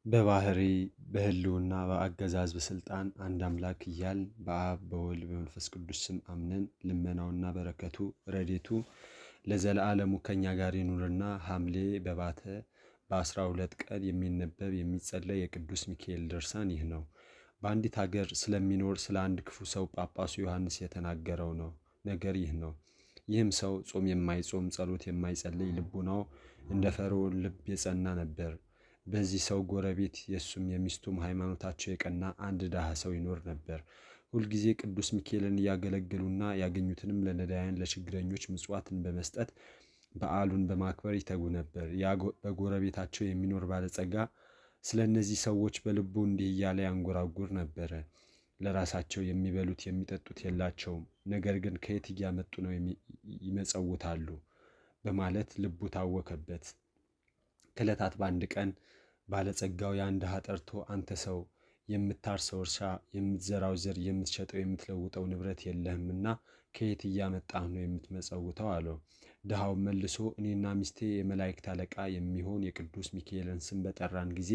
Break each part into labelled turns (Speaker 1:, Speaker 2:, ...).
Speaker 1: በባህሪ በህልውና በአገዛዝ በስልጣን አንድ አምላክ እያልን በአብ በወልድ በመንፈስ ቅዱስ ስም አምነን ልመናውና በረከቱ ረድኤቱ ለዘለዓለሙ ከኛ ጋር ይኑርና ሐምሌ በባተ በ12 ቀን የሚነበብ የሚጸለይ የቅዱስ ሚካኤል ድርሳን ይህ ነው። በአንዲት ሀገር ስለሚኖር ስለ አንድ ክፉ ሰው ጳጳሱ ዮሐንስ የተናገረው ነው ነገር ይህ ነው። ይህም ሰው ጾም የማይጾም ጸሎት የማይጸልይ ልቡናው እንደ ፈርዖን ልብ የጸና ነበር። በዚህ ሰው ጎረቤት የሱም የሚስቱም ሃይማኖታቸው የቀና አንድ ድሃ ሰው ይኖር ነበር። ሁልጊዜ ቅዱስ ሚካኤልን እያገለገሉና ያገኙትንም ለነዳያን ለችግረኞች ምጽዋትን በመስጠት በዓሉን በማክበር ይተጉ ነበር። በጎረቤታቸው የሚኖር ባለጸጋ ስለ እነዚህ ሰዎች በልቡ እንዲህ እያለ ያንጎራጉር ነበረ። ለራሳቸው የሚበሉት የሚጠጡት የላቸውም፣ ነገር ግን ከየት እያመጡ ነው ይመጸውታሉ በማለት ልቡ ታወከበት። ከዕለታት በአንድ ቀን ባለጸጋው ያን ድሃ ጠርቶ አንተ ሰው የምታርሰው እርሻ፣ የምትዘራው ዘር፣ የምትሸጠው የምትለውጠው ንብረት የለህምና ከየት እያመጣህ ነው የምትመጸውተው አለው። ድሃው መልሶ እኔና ሚስቴ የመላእክት አለቃ የሚሆን የቅዱስ ሚካኤልን ስም በጠራን ጊዜ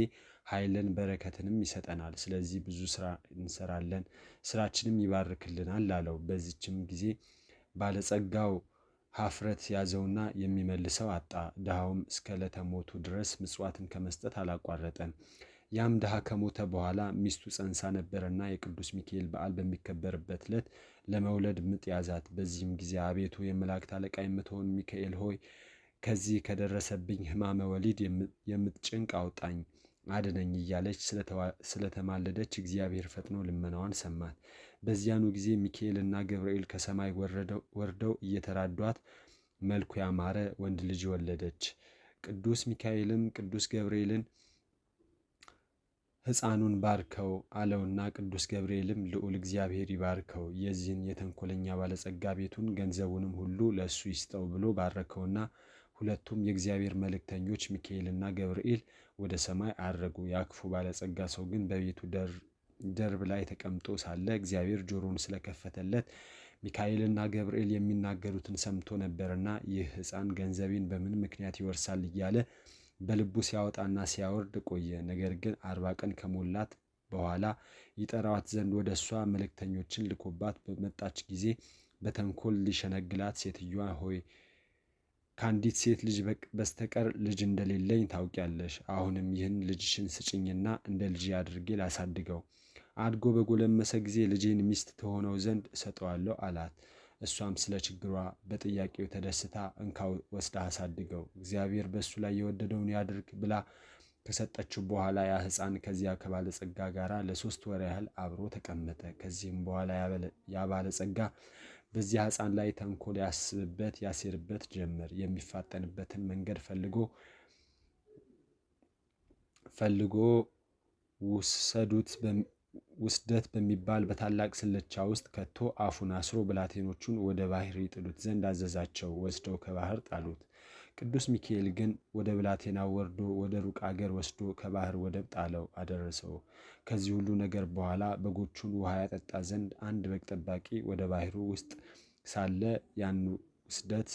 Speaker 1: ኃይልን በረከትንም ይሰጠናል። ስለዚህ ብዙ ስራ እንሰራለን፣ ስራችንም ይባርክልናል አለው። በዚችም ጊዜ ባለጸጋው ሀፍረት ያዘውና የሚመልሰው አጣ። ድሃውም እስከ ዕለተ ሞቱ ድረስ ምጽዋትን ከመስጠት አላቋረጠም። ያም ድሃ ከሞተ በኋላ ሚስቱ ጸንሳ ነበረና የቅዱስ ሚካኤል በዓል በሚከበርበት ዕለት ለመውለድ ምጥ ያዛት። በዚህም ጊዜ አቤቱ የመላእክት አለቃ የምትሆን ሚካኤል ሆይ ከዚህ ከደረሰብኝ ሕማመ ወሊድ የምትጭንቅ አውጣኝ አድነኝ እያለች ስለተማለደች እግዚአብሔር ፈጥኖ ልመናዋን ሰማት። በዚያኑ ጊዜ ሚካኤልና ገብርኤል ከሰማይ ወርደው እየተራዷት መልኩ ያማረ ወንድ ልጅ ወለደች። ቅዱስ ሚካኤልም ቅዱስ ገብርኤልን ሕፃኑን ባርከው አለውና ቅዱስ ገብርኤልም ልዑል እግዚአብሔር ይባርከው፣ የዚህን የተንኮለኛ ባለጸጋ ቤቱን ገንዘቡንም ሁሉ ለእሱ ይስጠው ብሎ ባረከውና ሁለቱም የእግዚአብሔር መልእክተኞች ሚካኤልና ገብርኤል ወደ ሰማይ አረጉ። ያክፉ ባለጸጋ ሰው ግን በቤቱ ደርብ ላይ ተቀምጦ ሳለ እግዚአብሔር ጆሮውን ስለከፈተለት ሚካኤልና ገብርኤል የሚናገሩትን ሰምቶ ነበርና ይህ ሕፃን ገንዘቤን በምን ምክንያት ይወርሳል እያለ በልቡ ሲያወጣና ሲያወርድ ቆየ። ነገር ግን 40 ቀን ከሞላት በኋላ ይጠራዋት ዘንድ ወደ እሷ መልእክተኞችን ልኮባት በመጣች ጊዜ በተንኮል ሊሸነግላት ሴትዮዋ ሆይ ከአንዲት ሴት ልጅ በስተቀር ልጅ እንደሌለኝ ታውቂያለሽ። አሁንም ይህን ልጅሽን ስጭኝና እንደ ልጅ አድርጌ ላሳድገው፣ አድጎ በጎለመሰ ጊዜ ልጄን ሚስት ትሆነው ዘንድ እሰጠዋለሁ አላት። እሷም ስለ ችግሯ በጥያቄው ተደስታ እንካው ወስዳ አሳድገው፣ እግዚአብሔር በእሱ ላይ የወደደውን ያድርግ ብላ ከሰጠችው በኋላ ያ ሕፃን ከዚያ ከባለጸጋ ጋር ለ3 ወር ያህል አብሮ ተቀመጠ። ከዚህም በኋላ ያ ባለጸጋ በዚያ ሕፃን ላይ ተንኮል ያሴርበት ጀመር። የሚፋጠንበትን መንገድ ፈልጎ ውስደት በሚባል በታላቅ ስልቻ ውስጥ ከቶ አፉን አስሮ ብላቴኖቹን ወደ ባህር ይጥሉት ዘንድ አዘዛቸው። ወስደው ከባህር ጣሉት። ቅዱስ ሚካኤል ግን ወደ ብላቴናው ወርዶ ወደ ሩቅ አገር ወስዶ ከባህር ወደብ ጣለው አደረሰው። ከዚህ ሁሉ ነገር በኋላ በጎቹን ውሃ ያጠጣ ዘንድ አንድ በግ ጠባቂ ወደ ባህሩ ውስጥ ሳለ ያን ውስደት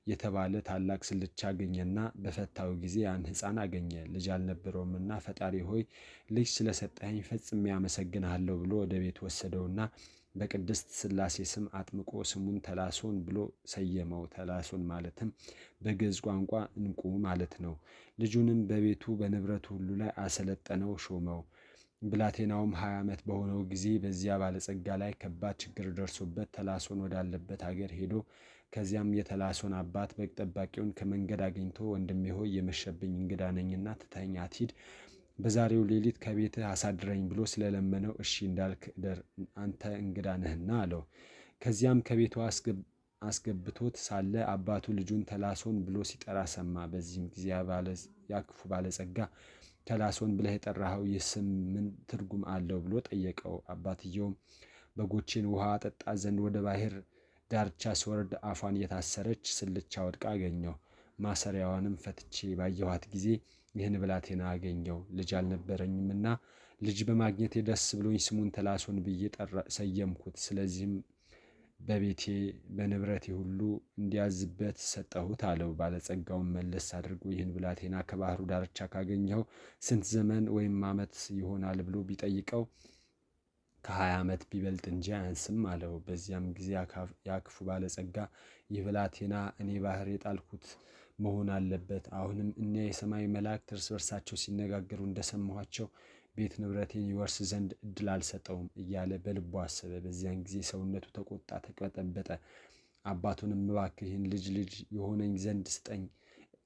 Speaker 1: የተባለ ታላቅ ስልቻ አገኘና በፈታው ጊዜ ያን ሕፃን አገኘ። ልጅ አልነበረውምና ፈጣሪ ሆይ ልጅ ስለሰጠኸኝ ፈጽሜ አመሰግንሃለሁ ብሎ ወደ ቤት ወሰደውና በቅድስት ሥላሴ ስም አጥምቆ ስሙን ተላሶን ብሎ ሰየመው። ተላሶን ማለትም በግዕዝ ቋንቋ እንቁ ማለት ነው። ልጁንም በቤቱ በንብረቱ ሁሉ ላይ አሰለጠነው፣ ሾመው። ብላቴናውም 20 ዓመት በሆነው ጊዜ በዚያ ባለጸጋ ላይ ከባድ ችግር ደርሶበት ተላሶን ወዳለበት ሀገር ሄዶ ከዚያም የተላሶን አባት በግ ጠባቂውን ከመንገድ አግኝቶ ወንድሜ ሆይ የመሸብኝ እንግዳ ነኝና ትተኸኝ አትሂድ፣ በዛሬው ሌሊት ከቤትህ አሳድረኝ ብሎ ስለለመነው እሺ እንዳልክ እደር፣ አንተ እንግዳ ነህና አለው። ከዚያም ከቤቱ አስገብቶት ሳለ አባቱ ልጁን ተላሶን ብሎ ሲጠራ ሰማ። በዚህም ጊዜ ያ ክፉ ባለጸጋ ተላሶን ብለህ የጠራኸው ይህ ስም ምን ትርጉም አለው ብሎ ጠየቀው። አባትየውም በጎቼን ውሃ አጠጣ ዘንድ ወደ ባህር ዳርቻ ስወርድ አፏን የታሰረች ስልቻ ወድቃ አገኘው። ማሰሪያዋንም ፈትቼ ባየኋት ጊዜ ይህን ብላቴና አገኘው። ልጅ አልነበረኝምና ልጅ በማግኘቴ ደስ ብሎኝ ስሙን ተላሶን ብዬ ሰየምኩት። ስለዚህም በቤቴ በንብረቴ ሁሉ እንዲያዝበት ሰጠሁት አለው። ባለጸጋውን መለስ አድርጎ ይህን ብላቴና ከባህሩ ዳርቻ ካገኘኸው ስንት ዘመን ወይም ዓመት ይሆናል ብሎ ቢጠይቀው ከ20 ዓመት ቢበልጥ እንጂ አያንስም አለው። በዚያም ጊዜ ያ ክፉ ባለጸጋ ይህ ብላቴና እኔ ባህር የጣልኩት መሆን አለበት። አሁንም እኒያ የሰማይ መላእክት እርስ በርሳቸው ሲነጋገሩ እንደሰማኋቸው ቤት ንብረቴን ይወርስ ዘንድ እድል አልሰጠውም እያለ በልቡ አሰበ። በዚያን ጊዜ ሰውነቱ ተቆጣ፣ ተቅበጠበጠ። አባቱንም እባክህ ይህን ልጅ የሆነኝ ዘንድ ስጠኝ፣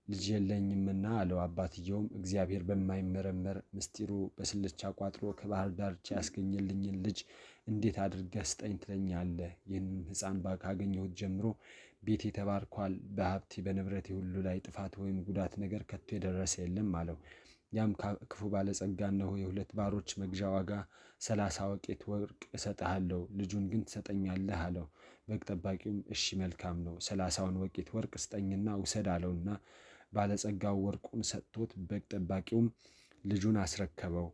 Speaker 1: ልጅ የለኝምና አለው። አባትየውም እግዚአብሔር በማይመረመር ምስጢሩ በስልቻ ቋጥሮ ከባህር ዳርቻ ያስገኘልኝን ልጅ እንዴት አድርገህ ስጠኝ ትለኛለህ? ይህንም ሕፃን ካገኘሁት ጀምሮ ቤቴ ተባርኳል። በሀብቴ በንብረቴ ሁሉ ላይ ጥፋት ወይም ጉዳት ነገር ከቶ የደረሰ የለም አለው። ያም ክፉ ባለጸጋ እነሆ የሁለት ባሮች መግዣ ዋጋ 30 ወቄት ወርቅ እሰጥሃለሁ፣ ልጁን ግን ትሰጠኛለህ አለው። በግ ጠባቂውም እሺ መልካም ነው፣ 30ውን ወቄት ወርቅ ስጠኝና ውሰድ አለውና ባለጸጋው ወርቁን ሰጥቶት በግ ጠባቂውም ልጁን አስረከበው።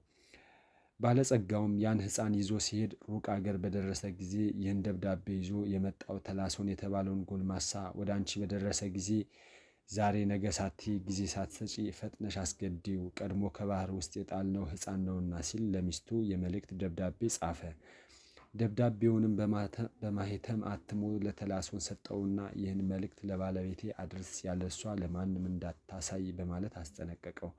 Speaker 1: ባለጸጋውም ያን ሕፃን ይዞ ሲሄድ ሩቅ አገር በደረሰ ጊዜ ይህን ደብዳቤ ይዞ የመጣው ተላሶን የተባለውን ጎልማሳ ወደ አንቺ በደረሰ ጊዜ ዛሬ ነገ ሳቲ ጊዜ ሳትሰጪ ፈጥነሽ አስገዲው፣ ቀድሞ ከባህር ውስጥ የጣልነው ሕፃን ነውና ሲል ለሚስቱ የመልእክት ደብዳቤ ጻፈ። ደብዳቤውንም በማኅተም አትሞ ለተላሶን ሰጠውና ይህን መልእክት ለባለቤቴ አድርስ፣ ያለሷ ለማንም እንዳታሳይ በማለት አስጠነቀቀው።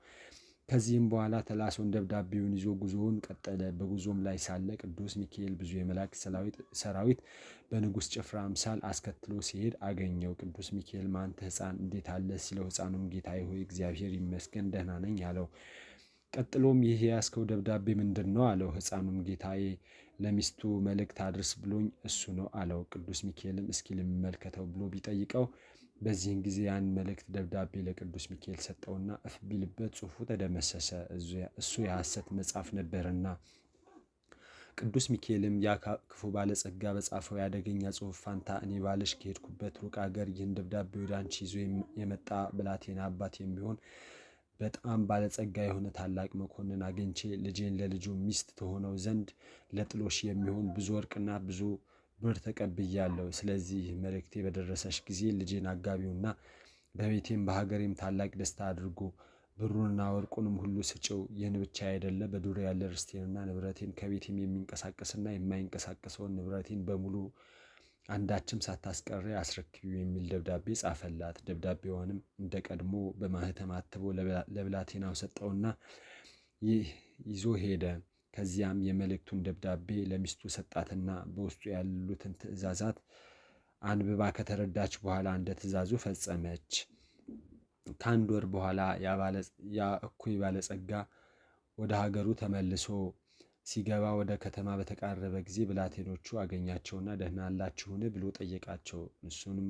Speaker 1: ከዚህም በኋላ ተላሶን ደብዳቤውን ይዞ ጉዞውን ቀጠለ። በጉዞም ላይ ሳለ ቅዱስ ሚካኤል ብዙ የመላእክት ሰራዊት በንጉሥ ጭፍራ አምሳል አስከትሎ ሲሄድ አገኘው። ቅዱስ ሚካኤል አንተ ሕፃን እንዴት አለ ሲለው፣ ሕፃኑም ጌታዬ ሆይ እግዚአብሔር ይመስገን ደህና ነኝ አለው። ቀጥሎም ይህ የያዝከው ደብዳቤ ምንድን ነው አለው። ሕፃኑም ጌታዬ ለሚስቱ መልእክት አድርስ ብሎኝ እሱ ነው አለው። ቅዱስ ሚካኤልም እስኪ ልመልከተው ብሎ ቢጠይቀው በዚህን ጊዜ ያን መልእክት ደብዳቤ ለቅዱስ ሚካኤል ሰጠውና እፍ ቢልበት ጽሑፉ ተደመሰሰ፣ እሱ የሐሰት መጽሐፍ ነበርና። ቅዱስ ሚካኤልም ያ ክፉ ባለጸጋ በጻፈው ያደገኛ ጽሑፍ ፋንታ እኔ ባልሽ ከሄድኩበት ሩቅ አገር ይህን ደብዳቤ ወደ አንቺ ይዞ የመጣ ብላቴና አባት የሚሆን በጣም ባለጸጋ የሆነ ታላቅ መኮንን አግኝቼ ልጄን ለልጁ ሚስት ትሆነው ዘንድ ለጥሎሽ የሚሆን ብዙ ወርቅና ብዙ ብር ተቀብያለሁ። ስለዚህ መልእክቴ በደረሰሽ ጊዜ ልጄን አጋቢውና በቤቴም በሀገሬም ታላቅ ደስታ አድርጎ ብሩንና ወርቁንም ሁሉ ስጭው። ይህን ብቻ አይደለ በዱር ያለ ርስቴንና ንብረቴን ከቤቴም የሚንቀሳቀስና የማይንቀሳቀሰውን ንብረቴን በሙሉ አንዳችም ሳታስቀሪ አስረክቢው የሚል ደብዳቤ ጻፈላት። ደብዳቤዋንም እንደ ቀድሞ በማኅተም አትቦ ለብላቴናው ሰጠውና ይዞ ሄደ። ከዚያም የመልእክቱን ደብዳቤ ለሚስቱ ሰጣትና በውስጡ ያሉትን ትእዛዛት አንብባ ከተረዳች በኋላ እንደ ትእዛዙ ፈጸመች። ከአንድ ወር በኋላ ያ እኩይ ባለጸጋ ወደ ሀገሩ ተመልሶ ሲገባ ወደ ከተማ በተቃረበ ጊዜ ብላቴኖቹ አገኛቸውና ደህና አላችሁን ብሎ ጠየቃቸው። እሱንም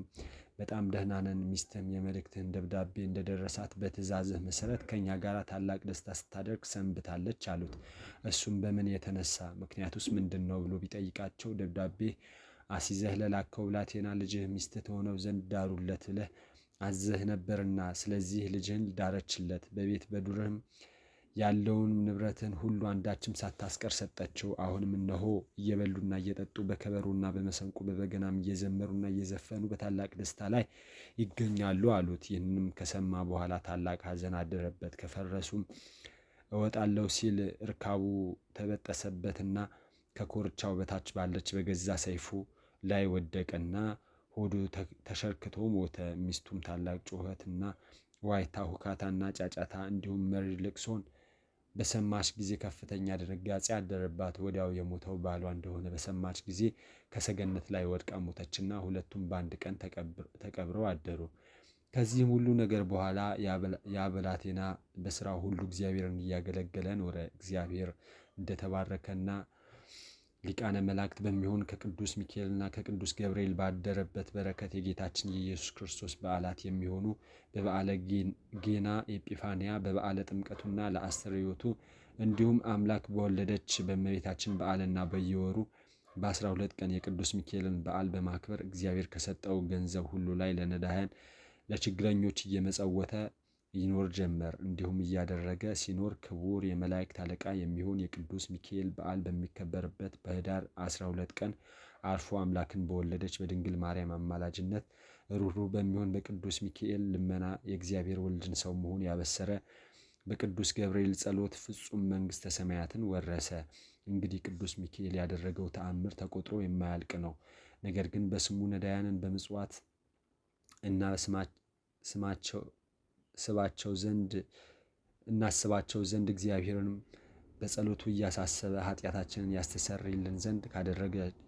Speaker 1: በጣም ደህና ነን፣ ሚስትህም የመልእክትህን ደብዳቤ እንደደረሳት በትእዛዝህ መሰረት ከእኛ ጋር ታላቅ ደስታ ስታደርግ ሰንብታለች አሉት። እሱም በምን የተነሳ ምክንያቱስ ምንድን ነው ብሎ ቢጠይቃቸው ደብዳቤ አሲዘህ ለላከው ብላቴና ልጅህ ሚስት ትሆነው ዘንድ ዳሩለት ብለህ አዘህ ነበርና ስለዚህ ልጅህን ዳረችለት። በቤት በዱርህም ያለውን ንብረትን ሁሉ አንዳችም ሳታስቀር ሰጠችው። አሁንም እነሆ እየበሉና እየጠጡ በከበሮና በመሰንቆ በበገናም እየዘመሩና እየዘፈኑ በታላቅ ደስታ ላይ ይገኛሉ አሉት። ይህንም ከሰማ በኋላ ታላቅ ሐዘን አደረበት። ከፈረሱም እወጣለሁ ሲል እርካቡ ተበጠሰበትና ከኮርቻው በታች ባለች በገዛ ሰይፉ ላይ ወደቀና ሆዱ ተሸርክቶ ሞተ። ሚስቱም ታላቅ ጩኸትና ዋይታ፣ ሁካታና ጫጫታ እንዲሁም መሪር ልቅሶን በሰማች ጊዜ ከፍተኛ ድንጋጤ አደረባት። ወዲያው የሞተው ባሏ እንደሆነ በሰማች ጊዜ ከሰገነት ላይ ወድቃ ሞተችና ሁለቱም በአንድ ቀን ተቀብረው አደሩ። ከዚህም ሁሉ ነገር በኋላ ያ ብላቴና በስራው ሁሉ እግዚአብሔርን እያገለገለ ኖረ። እግዚአብሔር እንደተባረከና ሊቃነ መላእክት በሚሆን ከቅዱስ ሚካኤልና ከቅዱስ ገብርኤል ባደረበት በረከት የጌታችን የኢየሱስ ክርስቶስ በዓላት የሚሆኑ በበዓለ ጌና ኤጲፋንያ፣ በበዓለ ጥምቀቱና ለአስተርእዮቱ እንዲሁም አምላክ በወለደች በእመቤታችን በዓልና በየወሩ በ12 ቀን የቅዱስ ሚካኤልን በዓል በማክበር እግዚአብሔር ከሰጠው ገንዘብ ሁሉ ላይ ለነዳያን ለችግረኞች እየመጸወተ ይኖር ጀመር። እንዲሁም እያደረገ ሲኖር ክቡር የመላእክት አለቃ የሚሆን የቅዱስ ሚካኤል በዓል በሚከበርበት በኅዳር 12 ቀን አርፎ አምላክን በወለደች በድንግል ማርያም አማላጅነት ሩህሩህ በሚሆን በቅዱስ ሚካኤል ልመና የእግዚአብሔር ወልድን ሰው መሆን ያበሰረ በቅዱስ ገብርኤል ጸሎት ፍጹም መንግሥተ ሰማያትን ወረሰ። እንግዲህ ቅዱስ ሚካኤል ያደረገው ተአምር ተቆጥሮ የማያልቅ ነው። ነገር ግን በስሙ ነዳያንን በምጽዋት እና እናስባቸው ዘንድ እግዚአብሔርንም በጸሎቱ እያሳሰበ ኃጢአታችንን ያስተሰርይልን ዘንድ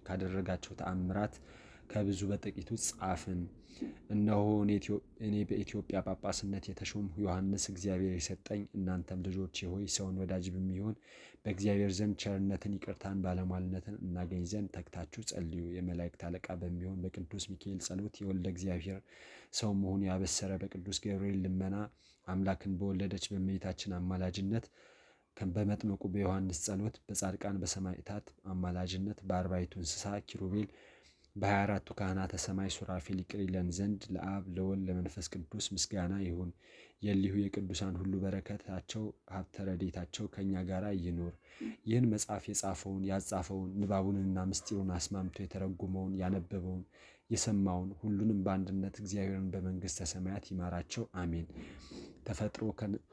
Speaker 1: ካደረጋቸው ተአምራት ከብዙ በጥቂቱ ጻፍን። እነሆ እኔ በኢትዮጵያ ጳጳስነት የተሾምሁ ዮሐንስ እግዚአብሔር የሰጠኝ፣ እናንተም ልጆቼ ሆይ ሰውን ወዳጅ በሚሆን በእግዚአብሔር ዘንድ ቸርነትን፣ ይቅርታን፣ ባለሟልነትን እናገኝ ዘንድ ተግታችሁ ጸልዩ። የመላእክት አለቃ በሚሆን በቅዱስ ሚካኤል ጸሎት የወልደ እግዚአብሔር ሰው መሆኑ ያበሰረ በቅዱስ ገብርኤል ልመና አምላክን በወለደች በእመቤታችን አማላጅነት በመጥምቁ በዮሐንስ ጸሎት በጻድቃን በሰማዕታት አማላጅነት በአርባዕቱ እንስሳ ኪሩቤል በ24ቱ ካህናተ ሰማይ ሱራፌል ይቅር ይለን ዘንድ ለአብ ለወልድ ለመንፈስ ቅዱስ ምስጋና ይሁን። የሊሁ የቅዱሳን ሁሉ በረከታቸው ሀብተ ረድኤታቸው ከእኛ ጋር ይኑር። ይህን መጽሐፍ የጻፈውን ያጻፈውን ንባቡንና ምስጢሩን አስማምቶ የተረጎመውን ያነበበውን የሰማውን ሁሉንም በአንድነት እግዚአብሔርን በመንግሥተ ሰማያት ይማራቸው፣ አሜን። ተፈጥሮ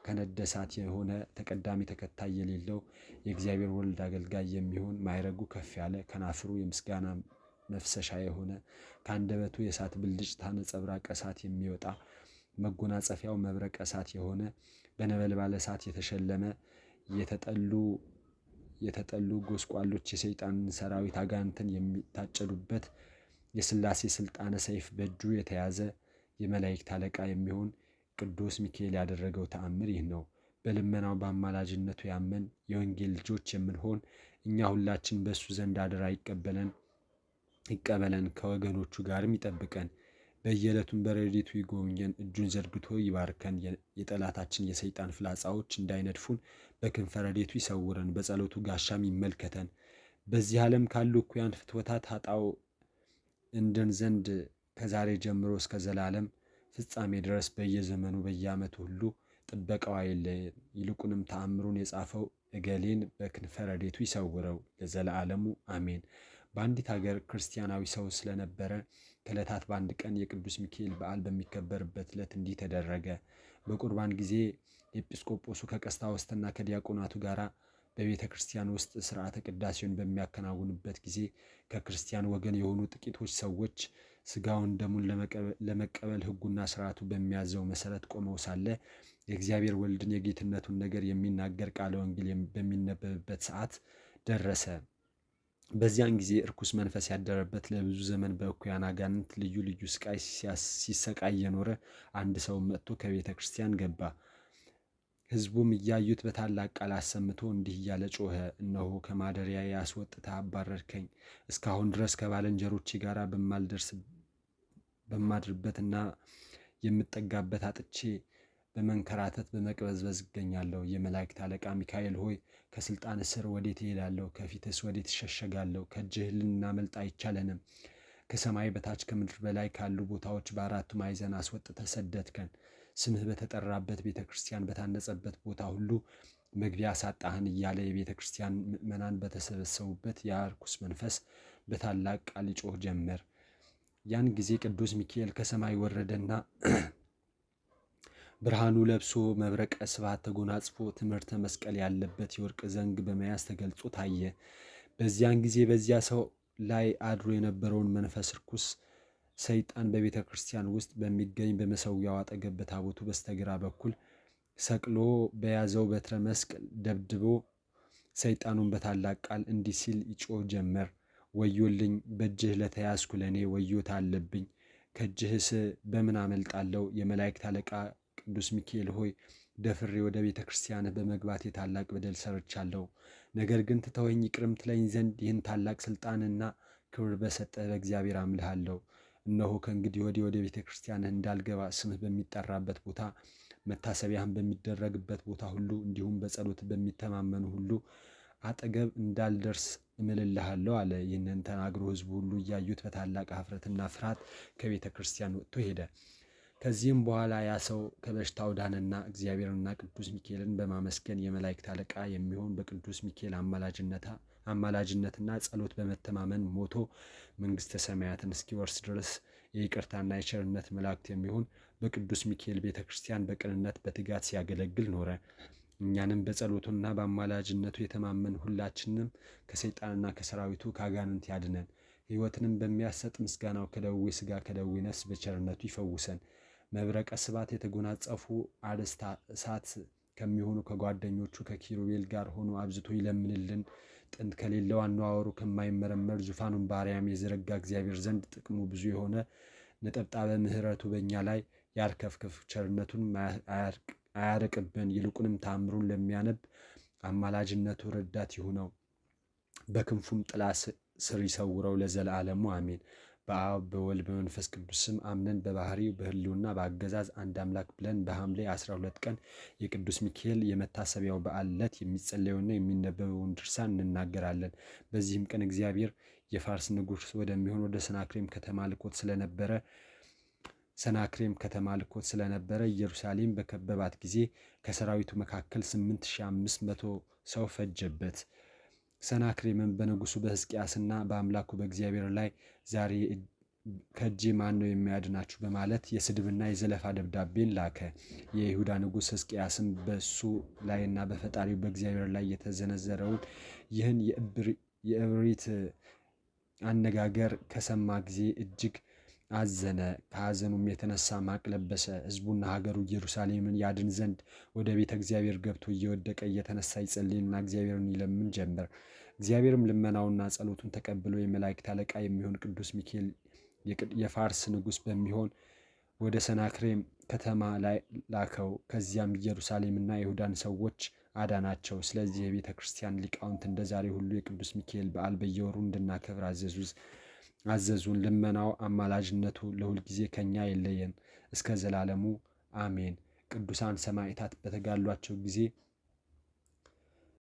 Speaker 1: ከነደ እሳት የሆነ ተቀዳሚ ተከታይ የሌለው የእግዚአብሔር ወልድ አገልጋይ የሚሆን ማዕረጉ ከፍ ያለ ከናፍሩ የምስጋና መፍሰሻ የሆነ ከአንደበቱ የእሳት ብልጭታ ነጸብራቅ እሳት የሚወጣ መጎናጸፊያው መብረቅ እሳት የሆነ በነበልባለ እሳት የተሸለመ የተጠሉ ጎስቋሎች የሰይጣንን ሰራዊት አጋንንትን የሚታጨዱበት የሥላሴ ስልጣነ ሰይፍ በእጁ የተያዘ የመላእክት አለቃ የሚሆን ቅዱስ ሚካኤል ያደረገው ተአምር ይህ ነው። በልመናው በአማላጅነቱ ያመን የወንጌል ልጆች የምንሆን እኛ ሁላችን በእሱ ዘንድ አደራ ይቀበለን፣ ከወገኖቹ ጋርም ይጠብቀን። በየዕለቱም በረድኤቱ ይጎብኘን፣ እጁን ዘርግቶ ይባርከን። የጠላታችን የሰይጣን ፍላጻዎች እንዳይነድፉን በክንፈ ረድኤቱ ይሰውረን፣ በጸሎቱ ጋሻም ይመልከተን። በዚህ ዓለም ካሉ እኩያን ፍትወታት ኃጣው እንድን ዘንድ ከዛሬ ጀምሮ እስከ ዘላለም ፍጻሜ ድረስ በየዘመኑ በየዓመቱ ሁሉ ጥበቃው አይለየን። ይልቁንም ተአምሩን የጻፈው እገሌን በክንፈ ረድኤቱ ይሰውረው ለዘላለሙ አሜን። በአንዲት ሀገር ክርስቲያናዊ ሰው ስለነበረ ከዕለታት በአንድ ቀን የቅዱስ ሚካኤል በዓል በሚከበርበት ዕለት እንዲህ ተደረገ። በቁርባን ጊዜ ኤጲስቆጶሱ ከቀሳውስትና ከዲያቆናቱ ጋር በቤተ ክርስቲያን ውስጥ ሥርዓተ ቅዳሴውን በሚያከናውንበት ጊዜ ከክርስቲያን ወገን የሆኑ ጥቂቶች ሰዎች ሥጋውን ደሙን ለመቀበል ሕጉና ሥርዓቱ በሚያዘው መሠረት ቆመው ሳለ የእግዚአብሔር ወልድን የጌትነቱን ነገር የሚናገር ቃለ ወንጌል በሚነበብበት ሰዓት ደረሰ። በዚያን ጊዜ እርኩስ መንፈስ ያደረበት ለብዙ ዘመን በእኩያን አጋንንት ልዩ ልዩ ስቃይ ሲሰቃይ የኖረ አንድ ሰው መጥቶ ከቤተ ክርስቲያን ገባ። ሕዝቡም እያዩት በታላቅ ቃል አሰምቶ እንዲህ እያለ ጮኸ። እነሆ ከማደሪያ አስወጥተህ አባረርከኝ። እስካሁን ድረስ ከባልንጀሮቼ ጋር በማድርበትና የምጠጋበት አጥቼ በመንከራተት በመቅበዝበዝ እገኛለሁ። የመላእክት አለቃ ሚካኤል ሆይ ከስልጣን ስር ወዴት እሄዳለሁ? ከፊትስ ወዴት እሸሸጋለሁ? ከእጅህ ልናመልጥ አይቻለንም። ከሰማይ በታች ከምድር በላይ ካሉ ቦታዎች በአራቱ ማዕዘን አስወጥተህ ሰደድከን። ስምህ በተጠራበት ቤተ ክርስቲያን በታነጸበት ቦታ ሁሉ መግቢያ አሳጣህን እያለ የቤተ ክርስቲያን ምዕመናን በተሰበሰቡበት የርኩስ መንፈስ በታላቅ ቃል ይጮህ ጀመር። ያን ጊዜ ቅዱስ ሚካኤል ከሰማይ ወረደና ብርሃኑ ለብሶ መብረቀ ስብሐት ተጎናጽፎ ትምህርተ መስቀል ያለበት የወርቅ ዘንግ በመያዝ ተገልጾ ታየ። በዚያን ጊዜ በዚያ ሰው ላይ አድሮ የነበረውን መንፈስ ርኩስ ሰይጣን በቤተ ክርስቲያን ውስጥ በሚገኝ በመሠዊያው አጠገብ በታቦቱ በስተግራ በኩል ሰቅሎ በያዘው በትረ መስቀል ደብድቦ ሰይጣኑን በታላቅ ቃል እንዲህ ሲል ይጮህ ጀመር። ወዮልኝ! በእጅህ ለተያዝኩ ለእኔ ወዮታ አለብኝ። ከእጅህስ በምን አመልጣለሁ? የመላእክት አለቃ ቅዱስ ሚካኤል ሆይ ደፍሬ ወደ ቤተ ክርስቲያንህ በመግባት የታላቅ በደል ሰርቻለሁ። ነገር ግን ትተወኝ ይቅርም ትለኝ ዘንድ ይህን ታላቅ ስልጣንና ክብር በሰጠህ በእግዚአብሔር አምልሃለሁ። እነሆ ከእንግዲህ ወዲህ ወደ ቤተ ክርስቲያንህ እንዳልገባ ስምህ በሚጠራበት ቦታ መታሰቢያህን በሚደረግበት ቦታ ሁሉ እንዲሁም በጸሎት በሚተማመኑ ሁሉ አጠገብ እንዳልደርስ እምልልሃለሁ አለ። ይህንን ተናግሮ ሕዝቡ ሁሉ እያዩት በታላቅ ኀፍረትና ፍርሃት ከቤተ ክርስቲያን ወጥቶ ሄደ። ከዚህም በኋላ ያ ሰው ከበሽታው ዳነና እግዚአብሔርና ቅዱስ ሚካኤልን በማመስገን የመላእክት አለቃ የሚሆን በቅዱስ ሚካኤል አማላጅነትና ጸሎት በመተማመን ሞቶ መንግሥተ ሰማያትን እስኪወርስ ድረስ የይቅርታና የቸርነት መላእክት የሚሆን በቅዱስ ሚካኤል ቤተ ክርስቲያን በቅንነት በትጋት ሲያገለግል ኖረ። እኛንም በጸሎቱና በአማላጅነቱ የተማመን ሁላችንም ከሰይጣንና ከሰራዊቱ ከአጋንንት ያድነን። ሕይወትንም በሚያሰጥ ምስጋናው ከደዌ ሥጋ ከደዌ ነፍስ በቸርነቱ ይፈውሰን። መብረቀ ስባት የተጎናጸፉ አርዕስተ እሳት ከሚሆኑ ከጓደኞቹ ከኪሩቤል ጋር ሆኖ አብዝቶ ይለምንልን። ጥንት ከሌለው አነዋወሩ ከማይመረመር ዙፋኑን በአርያም የዘረጋ እግዚአብሔር ዘንድ ጥቅሙ ብዙ የሆነ ነጠብጣበ ምሕረቱ በእኛ ላይ ያርከፍክፍ፣ ቸርነቱን አያርቅብን። ይልቁንም ተአምሩን ለሚያነብ አማላጅነቱ ረዳት ይሁነው፣ በክንፉም ጥላ ስር ይሰውረው ለዘለዓለሙ አሜን። በአብ በወልድ በመንፈስ ቅዱስ ስም አምነን በባህሪው በሕልውና በአገዛዝ አንድ አምላክ ብለን በሐምሌ 12 ቀን የቅዱስ ሚካኤል የመታሰቢያው በዓል ዕለት የሚጸለየውና የሚነበበውን ድርሳን እንናገራለን። በዚህም ቀን እግዚአብሔር የፋርስ ንጉሥ ወደሚሆን ወደ ሰናክሬም ከተማ ልኮት ስለነበረ ኢየሩሳሌም በከበባት ጊዜ ከሰራዊቱ መካከል 8500 ሰው ፈጀበት። ሰናክሬምም በንጉሡ በሕዝቅያስና በአምላኩ በእግዚአብሔር ላይ ዛሬ ከእጄ ማን ነው የሚያድናችሁ በማለት የስድብና የዘለፋ ደብዳቤን ላከ። የይሁዳ ንጉሥ ሕዝቅያስም በእሱ ላይና በፈጣሪው በእግዚአብሔር ላይ የተዘነዘረውን ይህን የእብሪት አነጋገር ከሰማ ጊዜ እጅግ አዘነ። ከሐዘኑም የተነሳ ማቅ ለበሰ። ሕዝቡና ሀገሩ ኢየሩሳሌምን ያድን ዘንድ ወደ ቤተ እግዚአብሔር ገብቶ እየወደቀ እየተነሳ ይጸልይና እግዚአብሔርን ይለምን ጀመር። እግዚአብሔርም ልመናውና ጸሎቱን ተቀብሎ የመላእክት አለቃ የሚሆን ቅዱስ ሚካኤል የፋርስ ንጉሥ በሚሆን ወደ ሰናክሬም ከተማ ላይ ላከው። ከዚያም ኢየሩሳሌምና የይሁዳን ሰዎች አዳናቸው። ስለዚህ የቤተ ክርስቲያን ሊቃውንት እንደ ዛሬ ሁሉ የቅዱስ ሚካኤል በዓል በየወሩ እንድናከብር አዘዙን። ልመናው አማላጅነቱ ለሁል ጊዜ ከኛ የለየን እስከ ዘላለሙ አሜን። ቅዱሳን ሰማዕታት በተጋድሏቸው ጊዜ